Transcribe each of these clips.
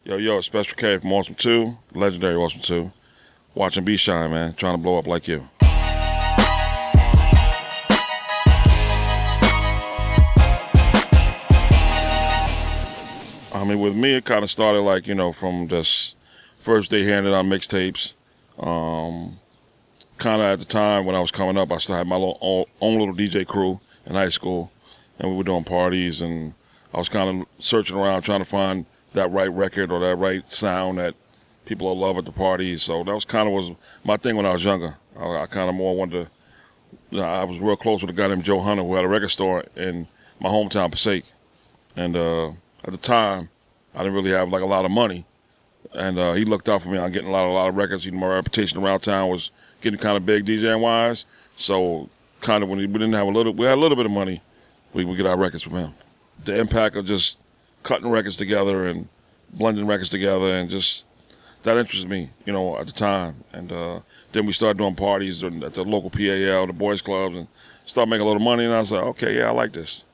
Yo, Special K from Awesome 2, legendary Awesome 2. Watching B-Shine, man, trying to blow up like you. I mean, with me, it kind of started like, from just first day handing out mixtapes. Kind of at the time when I was coming up, I still had my own little DJ crew in high school, and we were doing parties, and I was kind of searching around trying to find that right record or that right sound that people will love at the parties. So that was my thing when I was younger. I kind of more wanted to, I was real close with a guy named Joe Hunter who had a record store in my hometown, Passaic. And at the time, I didn't really have like a lot of money. And he looked out for me on getting a lot of records. My reputation around town was getting kind of big DJing wise. So kind of when we had a little bit of money, we would get our records from him. The impact of just cutting records together and blending records together, and just that interested me, at the time. And then we started doing parties at the local PAL, the boys clubs, and started making a little money. And I was like, okay, yeah, I like this.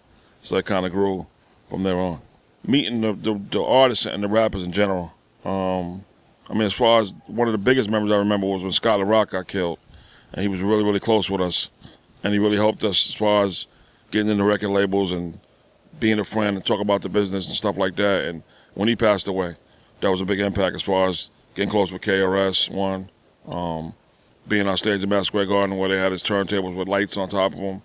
So it kind of grew from there on. Meeting the artists and the rappers in general. As far as one of the biggest memories I remember was when Scott LaRock got killed, and he was really, really close with us, and he really helped us as far as getting into record labels and being a friend and talk about the business and stuff like that. And when he passed away, that was a big impact as far as getting close with KRS-One, being on stage at Madison Square Garden where they had his turntables with lights on top of them.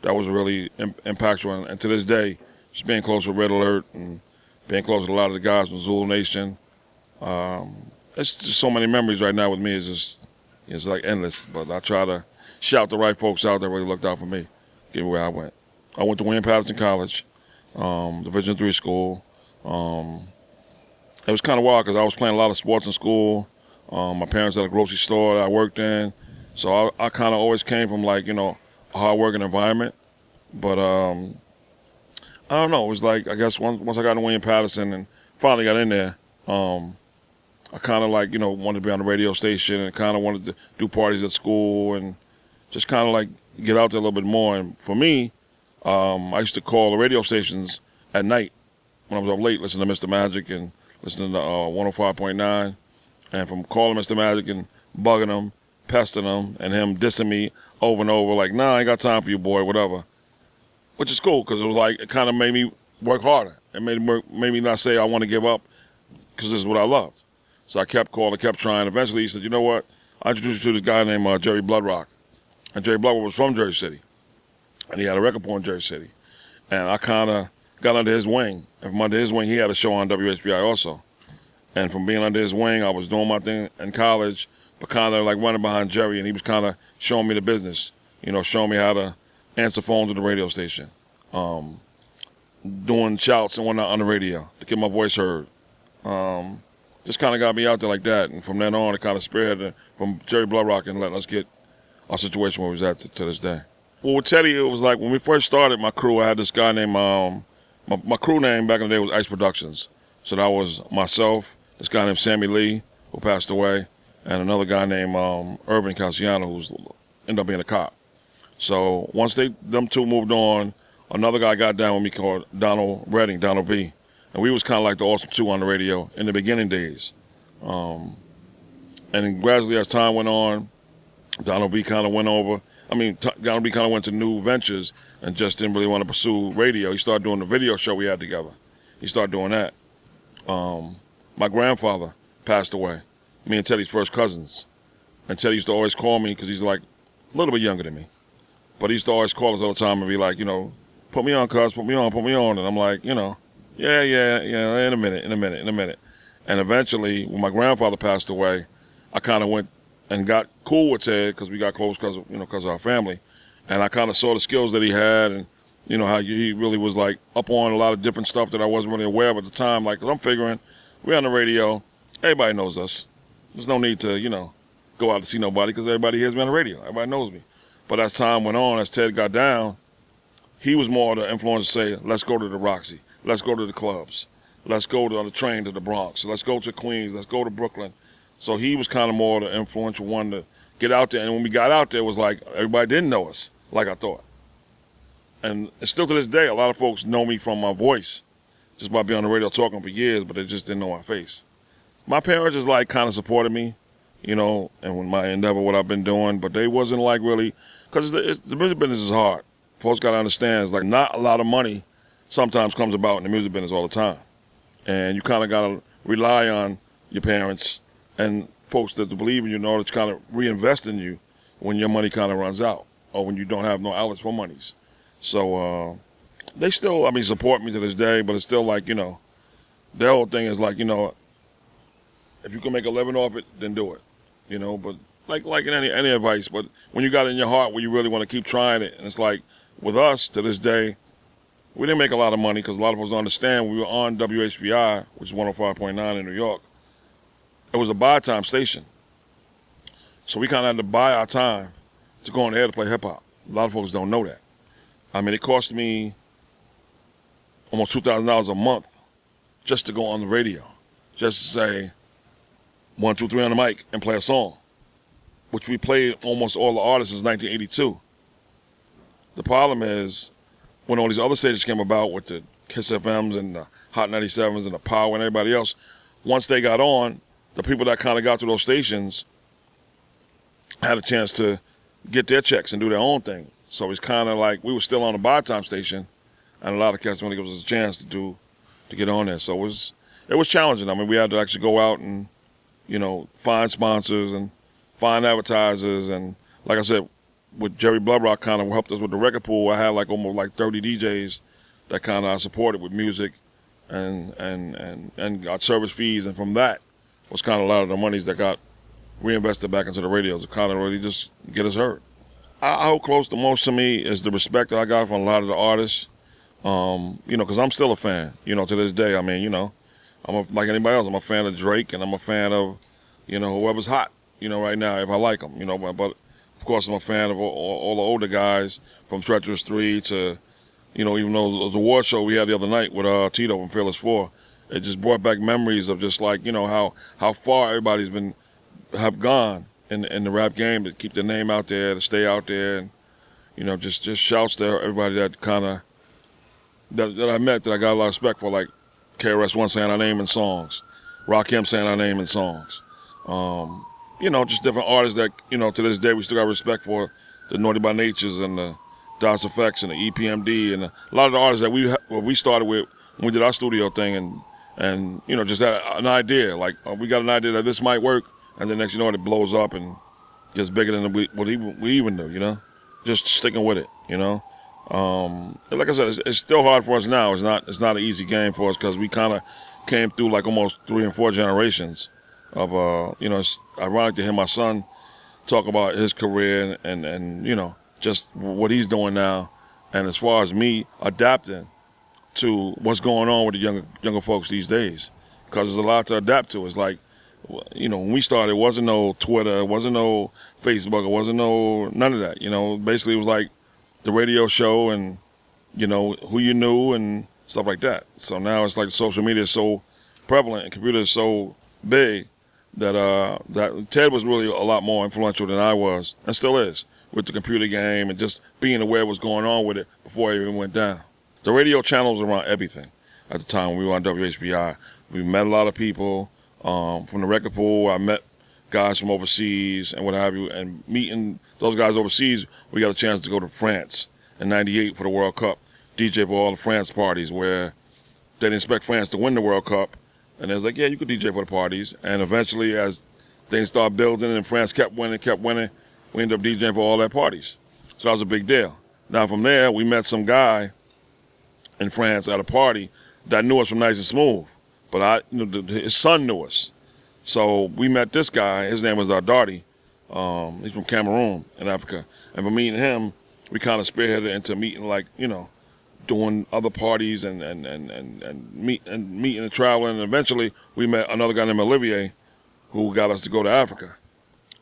That was really impactful. And to this day, just being close with Red Alert and being close with a lot of the guys from Zulu Nation. It's just so many memories right now with me. It's like endless. But I try to shout the right folks out that really looked out for me, get me where I went. I went to William-Paterson College, Division III school. It was kind of wild because I was playing a lot of sports in school. My parents had a grocery store that I worked in. So I kind of always came from like, a hard-working environment. But I don't know. It was like, I guess once I got to William-Paterson and finally got in there, I kind of like, wanted to be on the radio station and kind of wanted to do parties at school and just kind of like get out there a little bit more. And for me, I used to call the radio stations at night when I was up late, listening to Mr. Magic and listening to 105.9. And from calling Mr. Magic and bugging him, pestering him, and him dissing me over and over, like, nah, I ain't got time for you, boy, whatever. Which is cool, because it was like, it kind of made me work harder. It made me not say I want to give up, because this is what I loved. So I kept calling, kept trying. Eventually he said, you know what? I introduced you to this guy named Jerry Bloodrock. And Jerry Bloodrock was from Jersey City. And he had a record plant in Jersey City. And I kind of got under his wing. And from under his wing, he had a show on WHBI also. And from being under his wing, I was doing my thing in college, but kind of like running behind Jerry. And he was kind of showing me the business, showing me how to answer phones at the radio station, doing shouts and whatnot on the radio to get my voice heard. Just kind of got me out there like that. And from then on, it kind of spearheaded from Jerry Bloodrock and letting us get our situation where we was at to this day. Well, with Teddy, it was like when we first started my crew, I had this guy named, my crew name back in the day was Ice Productions. So that was myself, this guy named Sammy Lee, who passed away, and another guy named Urban Cassiano, who ended up being a cop. So once them two moved on, another guy got down with me called Donald Redding, Donald B. And we was kind of like the Awesome 2 on the radio in the beginning days. And then gradually as time went on, Donald B kind of went over. Donald B kind of went to new ventures and just didn't really want to pursue radio. He started doing the video show we had together. He started doing that. My grandfather passed away, me and Teddy's first cousins. And Teddy used to always call me because he's like a little bit younger than me. But he used to always call us all the time and be like, put me on, cuz, put me on. And I'm like, yeah, in a minute. And eventually, when my grandfather passed away, I kind of went and got cool with Ted because we got close because of our family. And I kind of saw the skills that he had and, how he really was like up on a lot of different stuff that I wasn't really aware of at the time. Like, 'cause I'm figuring, we're on the radio, everybody knows us. There's no need to, go out to see nobody because everybody hears me on the radio. Everybody knows me. But as time went on, as Ted got down, he was more the influence to say, let's go to the Roxy. Let's go to the clubs. Let's go on the train to the Bronx. Let's go to Queens. Let's go to Brooklyn. So he was kind of more the influential one to get out there. And when we got out there, it was like everybody didn't know us like I thought. And still to this day, a lot of folks know me from my voice. just by being on the radio talking for years, but they just didn't know my face. My parents just like kind of supported me, you know, and with my endeavor, what I've been doing, but they wasn't like really, because the music business is hard. Folks got to understand, it's like not a lot of money sometimes comes about in the music business all the time. And you kind of got to rely on your parents and folks that believe in you in order to kind of reinvest in you when your money kind of runs out or when you don't have no outlets for monies. So they still, support me to this day, but it's still like, you know, their whole thing is like, you know, if you can make a living off it, then do it, you know. But like in any advice, but when you got it in your heart where you really want to keep trying it, and it's like with us to this day, we didn't make a lot of money because a lot of us don't understand. We were on WHBI, which is 105.9 in New York. It was a buy time station. So we kind of had to buy our time to go on the air to play hip hop. A lot of folks don't know that. It cost me almost $2,000 a month just to go on the radio, just to say 1, 2, 3 on the mic and play a song, which we played almost all the artists since 1982. The problem is when all these other stations came about with the Kiss FMs and the Hot 97s and the Power and everybody else, once they got on, the people that kind of got to those stations had a chance to get their checks and do their own thing. So it's kind of like we were still on a buy time station, and a lot of cats wanted to give us a chance to get on there. So it was challenging. We had to actually go out and, you know, find sponsors and find advertisers. And like I said, with Jerry Bloodrock kind of helped us with the record pool. I had like almost like 30 DJs that kind of I supported with music and got service fees. And from that was kind of a lot of the monies that got reinvested back into the radio to kind of really just get us heard. I hold close the most to me is the respect that I got from a lot of the artists. You know, because I'm still a fan, you know, to this day. You know, like anybody else, I'm a fan of Drake, and I'm a fan of, you know, whoever's hot, you know, right now, if I like them, you know. But of course, I'm a fan of all the older guys from Treacherous 3 to, you know, even though the award show we had the other night with Tito from Fearless 4, it just brought back memories of just like, you know, how far everybody's have gone in the rap game to keep their name out there, to stay out there, and, you know, just shouts to everybody that kind of, that I met that I got a lot of respect for, like KRS-One saying our name in songs, Rakim saying our name in songs. You know, just different artists that, you know, to this day we still got respect for, the Naughty by Natures and the DOS Effects and the EPMD and a lot of the artists that we started with when we did our studio thing and you know, just had an idea, like we got an idea that this might work, and then next you know it blows up and gets bigger than we even knew, you know, just sticking with it, you know. Like I said, it's still hard for us now. It's not an easy game for us because we kind of came through like almost 3 and 4 generations of, you know, it's ironic to hear my son talk about his career and you know, just what he's doing now. And as far as me adapting to what's going on with the younger folks these days, because there's a lot to adapt to. It's like, you know, when we started, it wasn't no Twitter, it wasn't no Facebook, it wasn't none of that. You know, basically it was like the radio show and, you know, who you knew and stuff like that. So now it's like social media is so prevalent and computer is so big that Ted was really a lot more influential than I was, and still is, with the computer game and just being aware of what's going on with it before it even went down. The radio channel was around everything at the time when we were on WHBI. We met a lot of people from the record pool. I met guys from overseas and what have you, and meeting those guys overseas, we got a chance to go to France in '98 for the World Cup, DJ for all the France parties where they didn't expect France to win the World Cup, and they was like, yeah, you could DJ for the parties. And eventually, as things started building and France kept winning, we ended up DJing for all their parties. So that was a big deal. Now from there, we met some guy in France at a party that knew us from Nice and Smooth, but his son knew us. So we met this guy. His name was Darty. He's from Cameroon in Africa. And from meeting him, we kind of spearheaded into meeting, like, you know, doing other parties and meeting and traveling. And eventually, we met another guy named Olivier, who got us to go to Africa.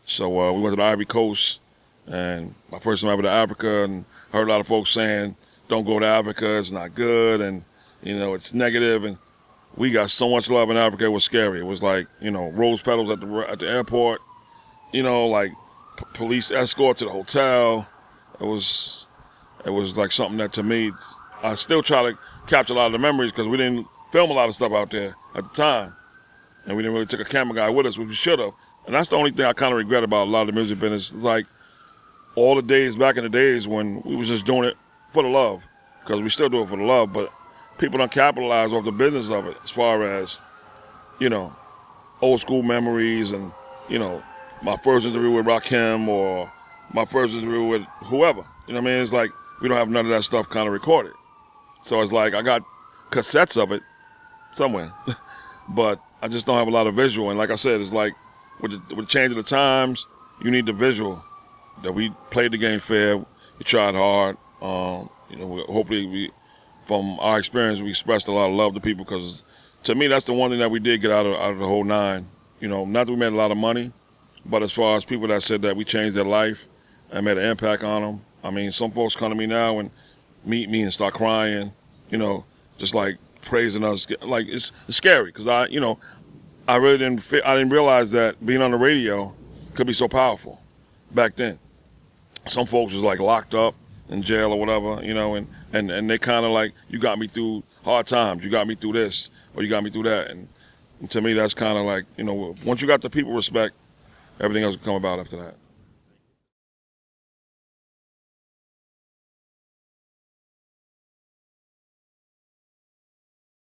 So we went to the Ivory Coast, and my first time ever to Africa, and heard a lot of folks saying, "Don't go to Africa; it's not good," and you know, it's negative. And we got so much love in Africa; it was scary. It was like, you know, rose petals at the airport. You know, like police escort to the hotel. It was like something that, to me, I still try to capture a lot of the memories because we didn't film a lot of stuff out there at the time. And we didn't really take a camera guy with us, which we should have. And that's the only thing I kind of regret about a lot of the music business. It's like all the days back in the days when we was just doing it for the love, because we still do it for the love, but people don't capitalize off the business of it as far as, old school memories and, my first interview with Rakim or my first interview with whoever. You know what I mean? It's like we don't have none of that stuff kind of recorded. So it's like I got cassettes of it somewhere, but I just don't have a lot of visual. And like I said, it's like with the change of the times, you need the visual. That we played the game fair, we tried hard. Hopefully from our experience, we expressed a lot of love to people, because to me, that's the one thing that we did get out of the whole nine. Not that we made a lot of money, but as far as people that said that we changed their life and made an impact on them. I mean, some folks come to me now and meet me and start crying, just like praising us. Like it's scary, because I really didn't realize that being on the radio could be so powerful back then. Some folks was like locked up in jail or whatever, and they kind of like, you got me through hard times, you got me through this, or you got me through that. And to me, that's kind of like, once you got the people respect, everything else will come about after that.